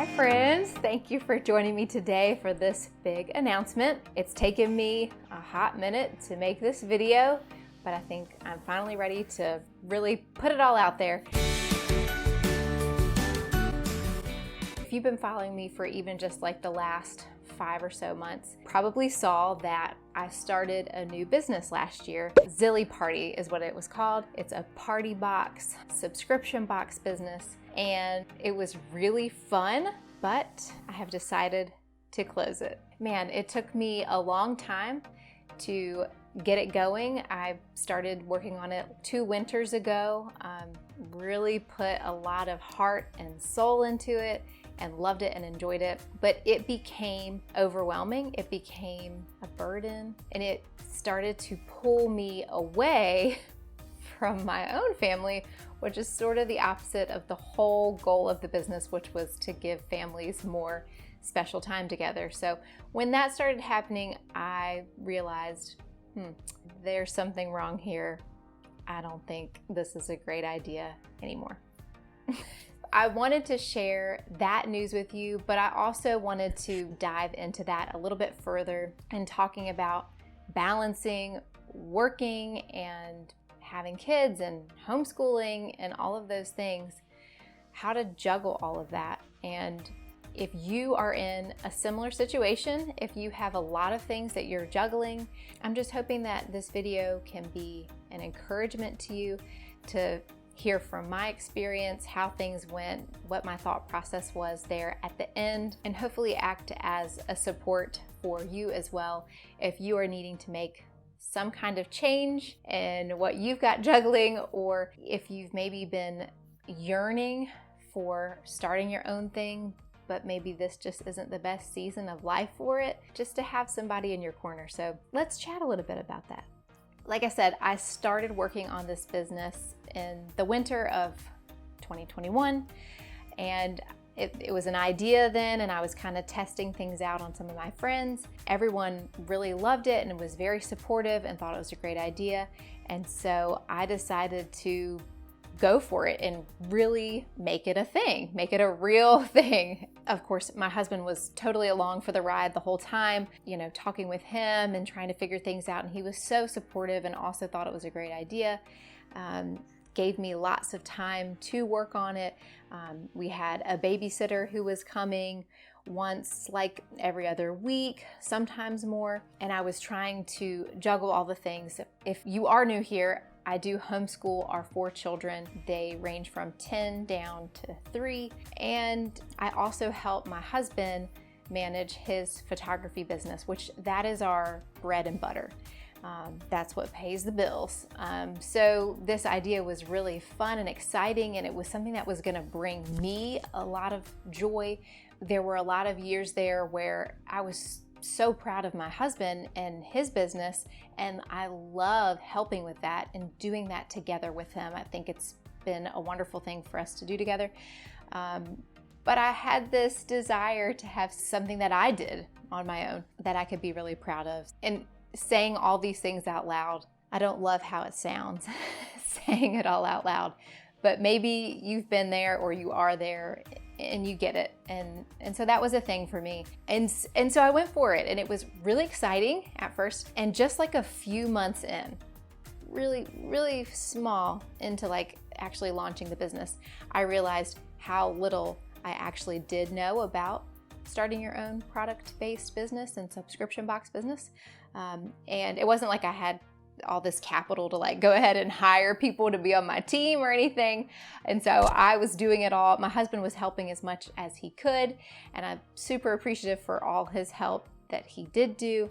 Hi friends, thank you for joining me today for this big announcement. It's taken me a hot minute to make this video, but I think I'm finally ready to really put it all out there. If you've been following me for even just like the last 5 or so months, probably saw that I started a new business last year. Zilly Party is what it was called. It's a party box, subscription box business, and it was really fun, but I have decided to close it. Man, it took me a long time to get it going. I started working on it 2 winters ago, really put a lot of heart and soul into it and loved it and enjoyed it, but it became overwhelming. It became a burden, and it started to pull me away from my own family, which is sort of the opposite of the whole goal of the business, which was to give families more special time together. So when that started happening, I realized, there's something wrong here. I don't think this is a great idea anymore. I wanted to share that news with you, but I also wanted to dive into that a little bit further and talking about balancing working and having kids and homeschooling and all of those things, how to juggle all of that. And if you are in a similar situation, if you have a lot of things that you're juggling, I'm just hoping that this video can be an encouragement to you to hear from my experience, how things went, what my thought process was there at the end, and hopefully act as a support for you as well if you are needing to make some kind of change in what you've got juggling, or if you've maybe been yearning for starting your own thing, but maybe this just isn't the best season of life for it, just to have somebody in your corner. So let's chat a little bit about that. Like I said, I started working on this business in the winter of 2021, and it was an idea then, and I was kind of testing things out on some of my friends. Everyone really loved it and was very supportive and thought it was a great idea, and so I decided to go for it and really make it a thing, make it a real thing. Of course, my husband was totally along for the ride the whole time, talking with him and trying to figure things out. And he was so supportive and also thought it was a great idea. Gave me lots of time to work on it. We had a babysitter who was coming once, like every other week, sometimes more. And I was trying to juggle all the things. If you are new here, I do homeschool our 4 children. They range from 10 down to 3. And I also help my husband manage his photography business, which that is our bread and butter. That's what pays the bills. So this idea was really fun and exciting, and it was something that was gonna bring me a lot of joy. There were a lot of years there where I was so proud of my husband and his business, and I love helping with that and doing that together with him. I think it's been a wonderful thing for us to do together. But I had this desire to have something that I did on my own that I could be really proud of. And saying all these things out loud, I don't love how it sounds, saying it all out loud, but maybe you've been there or you are there and you get it. And so that was a thing for me. And so I went for it, and it was really exciting at first. And just like a few months in, really, really small into like actually launching the business, I realized how little I actually did know about starting your own product-based business and subscription box business. And it wasn't like I had all this capital to like go ahead and hire people to be on my team or anything. And so I was doing it all. My husband was helping as much as he could, and I'm super appreciative for all his help that he did do.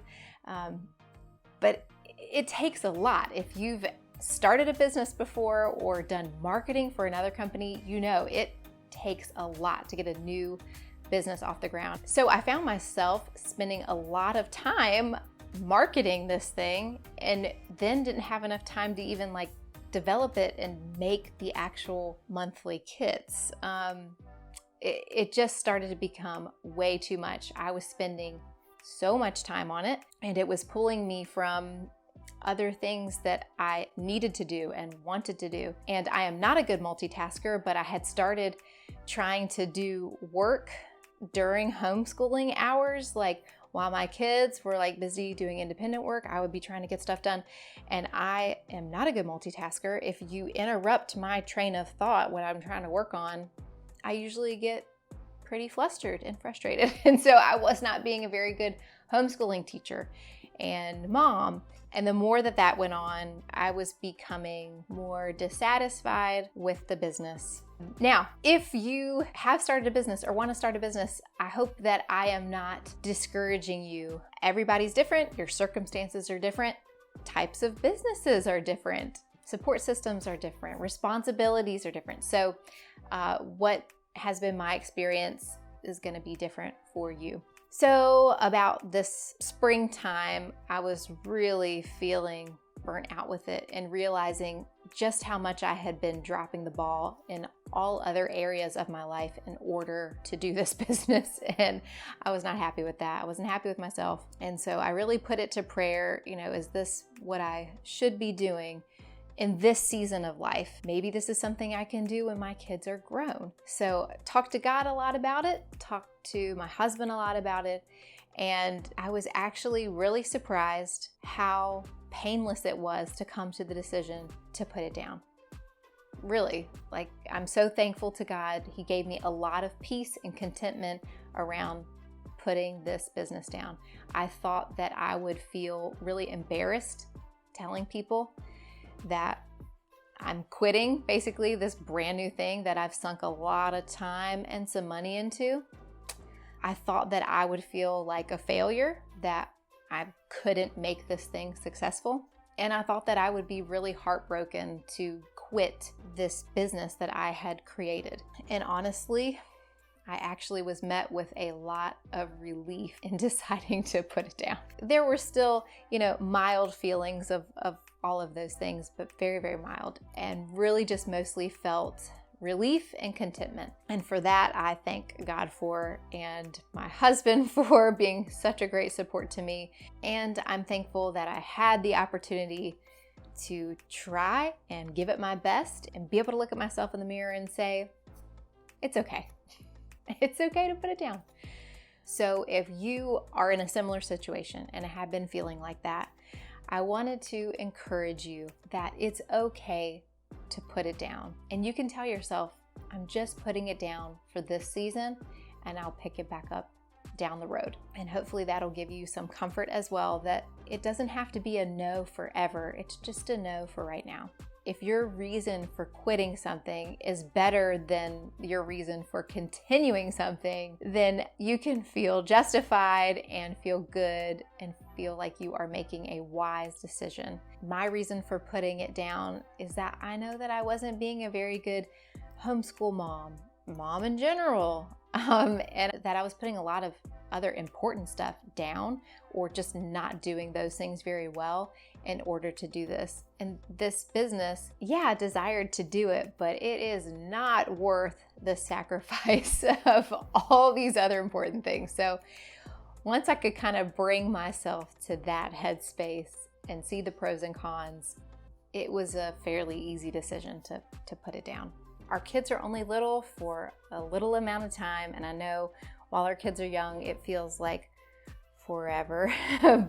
But it takes a lot. If you've started a business before or done marketing for another company, it takes a lot to get a new business off the ground. So I found myself spending a lot of time marketing this thing, and then didn't have enough time to even like develop it and make the actual monthly kits. It just started to become way too much. I was spending so much time on it, and it was pulling me from other things that I needed to do and wanted to do. And I am not a good multitasker, but I had started trying to do work during homeschooling hours, like while my kids were like busy doing independent work, I would be trying to get stuff done. And I am not a good multitasker. If you interrupt my train of thought when I'm trying to work on, I usually get pretty flustered and frustrated. And so I was not being a very good homeschooling teacher and mom. And the more that went on, I was becoming more dissatisfied with the business. Now, if you have started a business or want to start a business, I hope that I am not discouraging you. Everybody's different. Your circumstances are different. Types of businesses are different. Support systems are different. Responsibilities are different. So what has been my experience is going to be different for you. So about this springtime, I was really feeling burnt out with it and realizing just how much I had been dropping the ball in all other areas of my life in order to do this business. And I was not happy with that. I wasn't happy with myself. And so I really put it to prayer, is this what I should be doing in this season of life? Maybe this is something I can do when my kids are grown. So talk to God a lot about it, talk to my husband a lot about it. And I was actually really surprised how painless it was to come to the decision to put it down. Really, I'm so thankful to God. He gave me a lot of peace and contentment around putting this business down. I thought that I would feel really embarrassed telling people that I'm quitting basically this brand new thing that I've sunk a lot of time and some money into. I thought that I would feel like a failure, that I couldn't make this thing successful. And I thought that I would be really heartbroken to quit this business that I had created. And honestly, I actually was met with a lot of relief in deciding to put it down. There were still, mild feelings of all of those things, but very, very mild, and really just mostly felt relief and contentment. And for that, I thank God for, and my husband for being such a great support to me. And I'm thankful that I had the opportunity to try and give it my best and be able to look at myself in the mirror and say, it's okay. It's okay to put it down. So if you are in a similar situation and have been feeling like that, I wanted to encourage you that it's okay to put it down. And you can tell yourself, I'm just putting it down for this season and I'll pick it back up down the road. And hopefully that'll give you some comfort as well, that it doesn't have to be a no forever. It's just a no for right now. If your reason for quitting something is better than your reason for continuing something, then you can feel justified and feel good and feel like you are making a wise decision. My reason for putting it down is that I know that I wasn't being a very good homeschool mom in general, and that I was putting a lot of other important stuff down or just not doing those things very well in order to do this. And this business, I desired to do it, but it is not worth the sacrifice of all these other important things. So once I could kind of bring myself to that headspace and see the pros and cons, it was a fairly easy decision to put it down. Our kids are only little for a little amount of time, and I know while our kids are young, it feels like forever.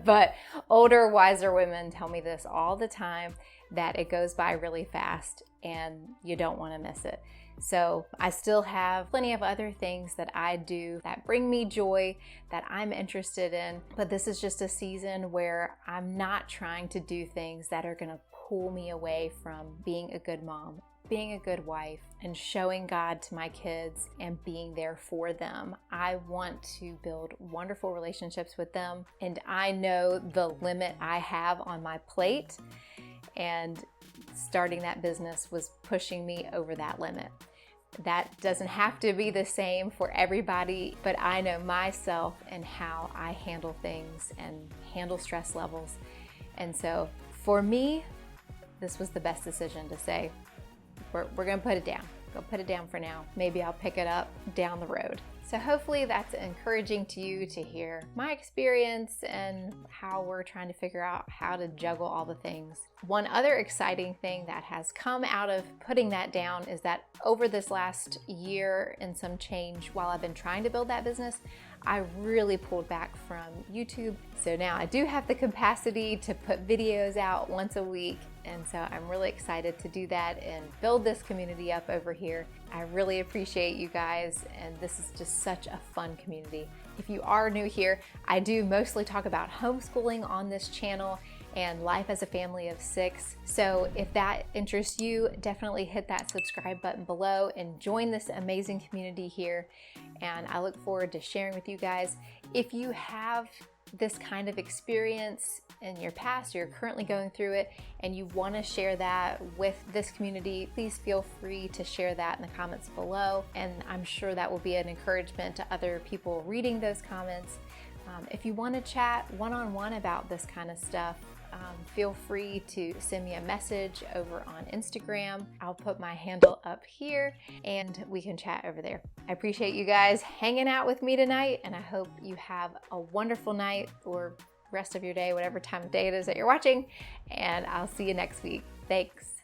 But older, wiser women tell me this all the time, that it goes by really fast and you don't want to miss it. So I still have plenty of other things that I do that bring me joy, that I'm interested in. But this is just a season where I'm not trying to do things that are going to pull me away from being a good mom, being a good wife, and showing God to my kids and being there for them. I want to build wonderful relationships with them, and I know the limit I have on my plate, and starting that business was pushing me over that limit. That doesn't have to be the same for everybody, but I know myself and how I handle things and handle stress levels. And so for me, this was the best decision to say, we're going to put it down. Go put it down for now. Maybe I'll pick it up down the road. So hopefully that's encouraging to you to hear my experience and how we're trying to figure out how to juggle all the things. One other exciting thing that has come out of putting that down is that over this last year and some change, while I've been trying to build that business, I really pulled back from YouTube. So now I do have the capacity to put videos out once a week. And so I'm really excited to do that and build this community up over here. I really appreciate you guys, and this is just such a fun community. If you are new here, I do mostly talk about homeschooling on this channel and life as a family of 6. So if that interests you, definitely hit that subscribe button below and join this amazing community here. And I look forward to sharing with you guys. If you have this kind of experience in your past, or you're currently going through it, and you want to share that with this community, please feel free to share that in the comments below. And I'm sure that will be an encouragement to other people reading those comments. If you want to chat one-on-one about this kind of stuff, feel free to send me a message over on Instagram. I'll put my handle up here and we can chat over there. I appreciate you guys hanging out with me tonight, and I hope you have a wonderful night or rest of your day, whatever time of day it is that you're watching, and I'll see you next week. Thanks.